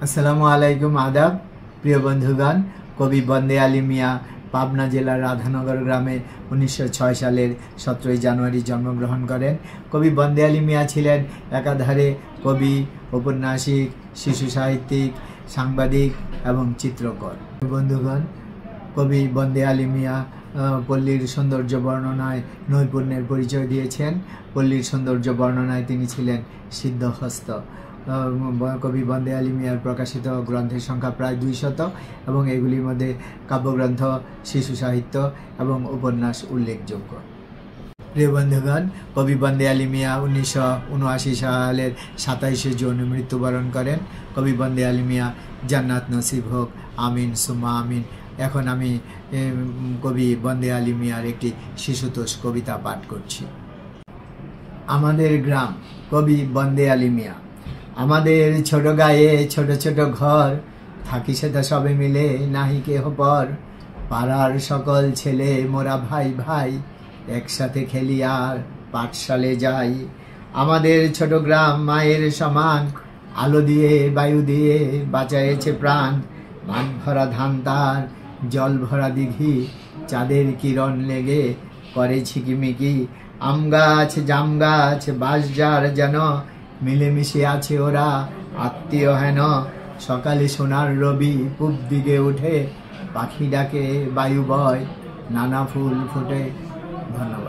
আসসালামু আলাইকুম, আদাব। প্রিয় বন্ধুগণ, কবি বন্দে আলী মিয়া পাবনা জেলার রাধানগর গ্রামে 1906 সালের 17 জানুয়ারি জন্মগ্রহণ করেন। কবি বন্দে আলী মিয়া ছিলেন একাধারে কবি, ঔপন্যাসিক, শিশু সাহিত্যিক, সাংবাদিক এবং চিত্রকর। বন্ধুগণ, কবি বন্দে আলী মিয়া পল্লীর সৌন্দর্য বর্ণনায় নৈপুণ্যের পরিচয় দিয়েছেন। পল্লীর সৌন্দর্য বর্ণনায় তিনি ছিলেন সিদ্ধহস্ত। কবি বন্দে আলী মিয়ার প্রকাশিত গ্রন্থের সংখ্যা প্রায় 200 এবং এগুলির মধ্যে কাব্যগ্রন্থ, শিশু সাহিত্য এবং উপন্যাস উল্লেখযোগ্য। প্রিয় বন্ধুগণ, কবি বন্দে আলী মিয়া 1979 সালের 27 জুন মৃত্যুবরণ করেন। কবি বন্দে আলী মিয়া জান্নাত নসিব হোক, আমিন সুম্মা আমিন। এখন আমি কবি বন্দে আলী মিয়ার একটি শিশুতোষ কবিতা পাঠ করছি। আমাদের গ্রাম, কবি বন্দে আলী মিয়া। আমাদের ছোট গায়ে ছোট ছোট ঘর, থাকি সেটা সবে মিলে নাহি কেহ পর। পাড়ার সকল ছেলে মোরা ভাই ভাই, একসাথে খেলি আর পাঠশালে যাই। আমাদের ছোট গ্রাম মায়ের সমান, আলো দিয়ে বায়ু দিয়ে বাঁচায়েছে প্রাণ। মাঠ ভরা ধান তার, জল ভরা দিঘি, চাঁদের কিরণ লেগে করে ঝিকিমিকি। আম গাছ, জাম গাছ, বাঁশঝাড় যেন মিলেমিশে আছে ওরা, আত্মীয় হেন। সকালে সোনার রবি পূব দিকে উঠে, পাখি ডাকে বায়ু বয়, নানা ফুল ফোটে। ধন্যবাদ।